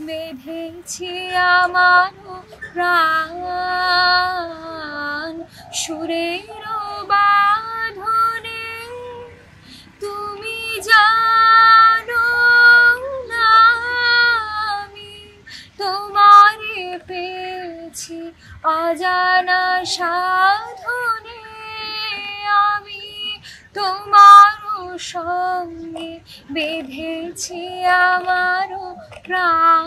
বেঁধেছি আমার প্রাণ সুরের বাঁধনে তুমি জানো না আমি তোমারে পেয়েছি অজানা সাধনে আমি তোমার সঙ্গে বেঁধেছি আমার প্রাণ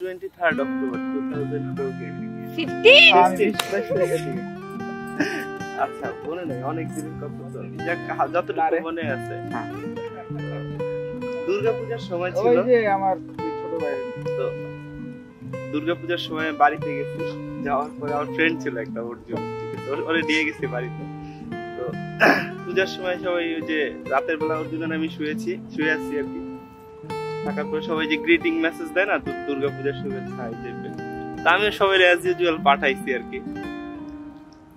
23rd October 2004 আচ্ছা মনে নেই অনেক দিনের কথা তো যতটুকু মনে আছে দুর্গাপূজার সময় ছিল ওই যে আমার ছোট ভাই তো দুর্গাপূজার সময় বাড়িতে গেছি যাওয়ার পরে আমার ফ্রেন্ড ছিল একটা অর্জুন ওরে নিয়ে গেছি বাড়িতে তো পূজার সময় সবাই ওই যে রাতের বেলা অর্জুন আমি শুয়ে আছি আর কি থাকার পরে সবাই যে গ্রিটিং মেসেজ দেয় না দুর্গাপূজার শুভেচ্ছা এই টাইপের তা আমি সবাই অ্যাজ ইউজুয়াল পাঠাইছি আর কি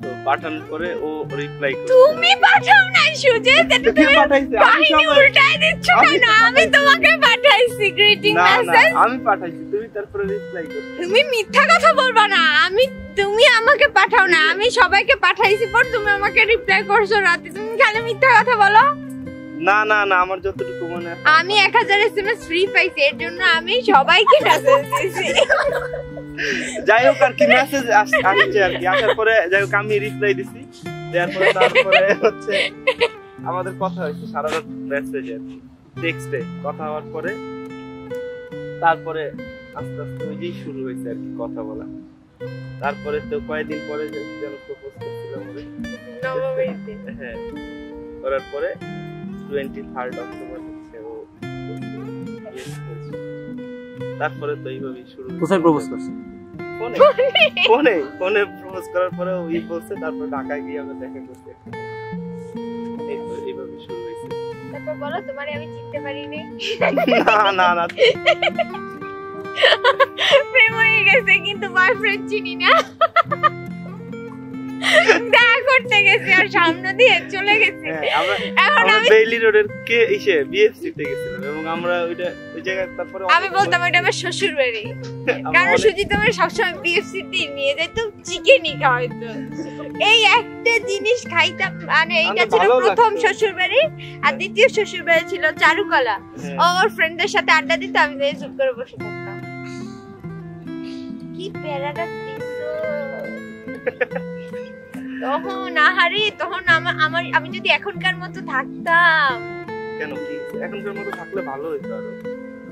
তো পাঠানোর পরে ও রিপ্লাই করে তুমি পাঠাও নাই সুজিত এটা তুমি পাঠাইছি কাহিনী উল্টাই দিচ্ছ কেন আমি তোমাকে পাঠাইছি গ্রিটিং মেসেজ আমি পাঠাইছি তুমি তারপরে রিপ্লাই করছো তুমি মিথ্যা কথা বলবা না তুমি আমাকে পাঠাও না আমি সবাইকে পাঠাইছি পর তুমি আমাকে রিপ্লাই করছো রাতে তুমি খালি মিথ্যা কথা বলো না না না আমার যতটুকু মনে আছে আমি 1000 এসএমএস ফ্রি পাইছি এর জন্য আমি সবাইকে মেসেজ দিয়েছি যাই হোক আর কি মেসেজ আসছে আর কি আসার পরে যাই হোক আমি রিপ্লাই দিছি তারপরে হচ্ছে আমাদের কথা হয়েছে সারা রাত মেসেজে টেক্সটে কথা হওয়ার পরে তারপরে আস্তে আস্তে ওই যে শুরু হয়েছে আর কি কথা বলা তারপরে তো কয়েকদিন পরে যেন প্রপোজ করছিলাম নবমীতে হ্যাঁ করার পরে 23rd October হচ্ছে ও তারপরে তো এইভাবেই শুরু কোথায় প্রপোজ করছে ফোনে প্রপোজ করার পরে ওই বলছে তারপর ঢাকায় গিয়ে আমরা দেখা করতে এইভাবে শুরু হয়েছে তারপর বলো তোমারে আমি চিনতে পারিনি না না প্রেম হয়ে গেছে কিন্তু বয়ফ্রেন্ড চিনি না দেখা করতে গেছি আর সামনে দিয়ে চলে গেছি আমরা বেইলি রোডের কে এসে বিএফসি তে গেছিলাম এবং আমরা ওই জায়গায় তারপরে আমি বলতাম ওটা আমার শ্বশুর বাড়ি কারণ সুজিত আমার সবসময় বিএফসি তে নিয়ে যেত চিকেনই খাওয়াইতো এই একটা জিনিস খাইতাম মানে এইটা ছিল প্রথম শ্বশুর বাড়ি আর দ্বিতীয় শ্বশুর বাড়ি ছিল চারুকলা ওর ফ্রেন্ডদের সাথে আড্ডা দিতে আমি চুপ করে বসে থাকতাম কি প্যারাটা দিছো তখন আমি যদি এখনকার মতো থাকতাম কেন কি এখনকার মতো থাকলে ভালো হতো আরো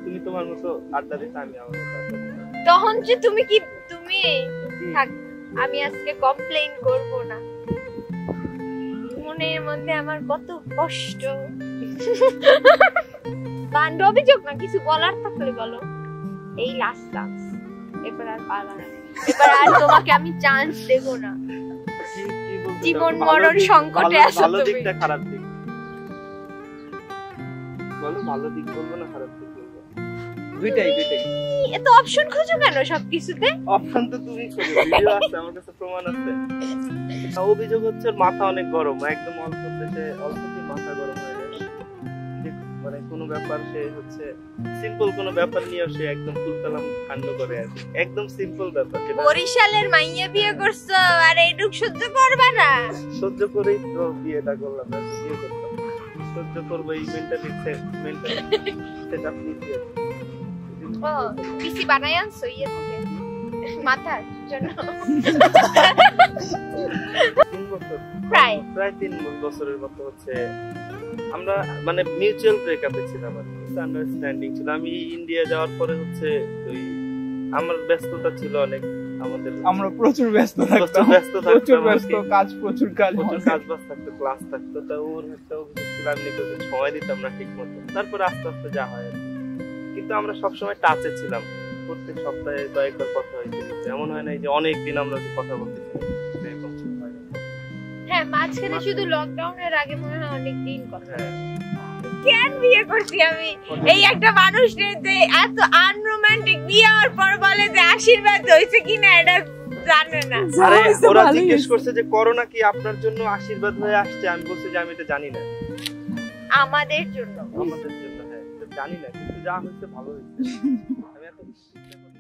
তুমি তোমার মতো আড্ডা দিতে আমি আমার মতো আড্ডা দিতাম তখন যে তুমি থাক আমি আজকে কমপ্লেইন করব না মনের মধ্যে আমার কত কষ্ট বান্ধবী যোগ না কিছু বলার থাকলে বলো এই লাস্ট চান্স এবার আর পালা না এবার আর তোমাকে আমি চান্স দেব না জীবন মরণ সংকটে আছো তুমি ভালো দিকটা খারাপ দিক বলো ভালো দিক বলবো না খারাপ দিক বলবো দুইটাই এত অপশন খোঁজো কেন সবকিছুতে অপশন তো তুমি খোঁজো ভিডিও আছে আমার কাছে প্রমাণ আছে অভিযোগ হচ্ছে মাথা অনেক গরম একদম অল্পতেই মাথা গরম হয়ে যায় মানে কোনো ব্যাপার সে হচ্ছে সিম্পল কোনো ব্যাপার নিয়ে সে একদম তুলতালাম কাণ্ড করে আর একদম সিম্পল ব্যাপার বরিশালের মাইয়া বিয়ে করছো আর এইটুক সহ্য করবা না সহ্য করেই তো বিয়েটা করলাম বিয়ে করতাম সহ্য করবো এই মেন্টালিটি সেটআপ নিয়ে ও পিসি বানাই আনছো ইয়ে থেকে মাথার জন্য 3 বছর প্রায় 3 বছরের মতো হচ্ছে আমরা মানে মিউচুয়াল ব্রেকআপে ছিলাম আর আন্ডারস্ট্যান্ডিং ছিল আমি ইন্ডিয়া যাওয়ার পরে হচ্ছে ওই আমার ব্যস্ততা ছিল অনেক আমরা প্রচুর ব্যস্ত থাকতাম প্রচুর কাজ বাজ থাকতো ক্লাস থাকতো তা ওর একটা অভিযোগ ছিল আমি সময় দিতাম না ঠিক মতো তারপর আস্তে আস্তে যা হয় কিন্তু আমরা সবসময় টাচে ছিলাম প্রত্যেক সপ্তাহে কয়েকবার কথা হয়েছিল এমন হয় না যে অনেকদিন আমরা কথা বলতেছি হ্যাঁ মাঝখানে শুধু লকডাউনের আগে মনে হয় অনেক দিন কথা কেন বিয়ে করছি আমি এই একটা মানুষের যে এত আনরোমান্টিক বিয়ে হওয়ার পর বলে যে আশীর্বাদ হয়েছে কিনা এটা জানে না আরে ওরা জিজ্ঞেস করছে যে করোনা কি আপনার জন্য আশীর্বাদ হয়ে আসছে আমি বলছি যে আমি এটা জানি না আমাদের জন্য হ্যাঁ জানি না যা হয়েছে ভালো হয়েছে। আমি এত কিছু চিন্তা করি।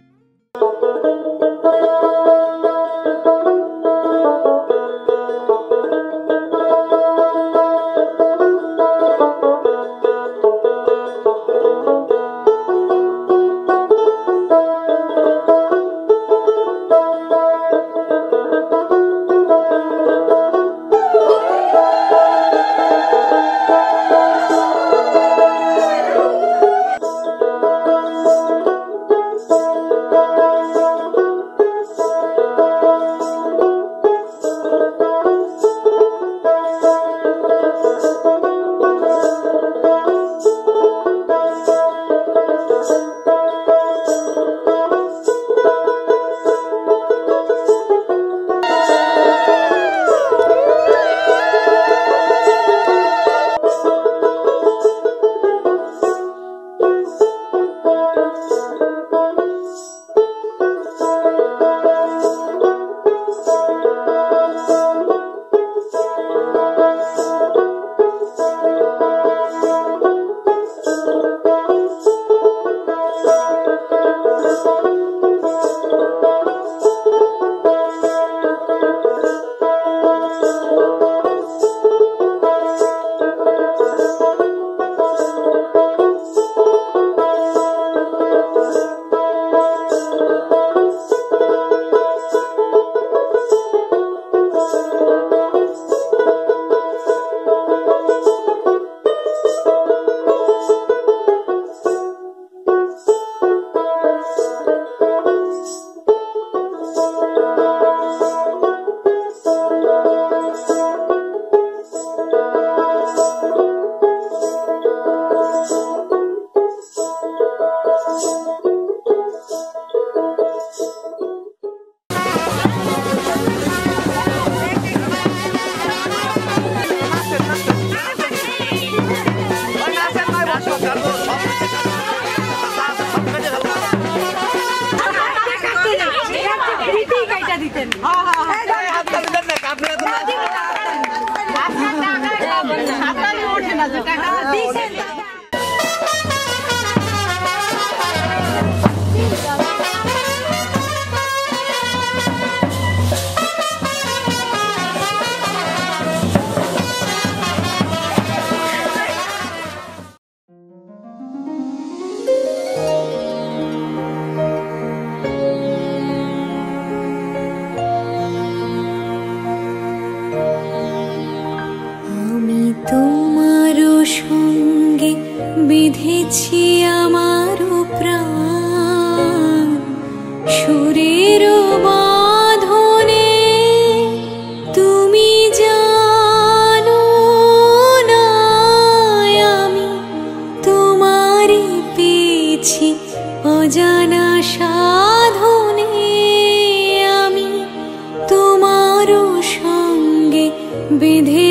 বিধেছি আমার প্রাণ সুরের বাঁধনে, তুমি জানো না আমি তোমারে পেয়েছি অজানা সাধনে, আমি তোমারও সঙ্গে বেঁধে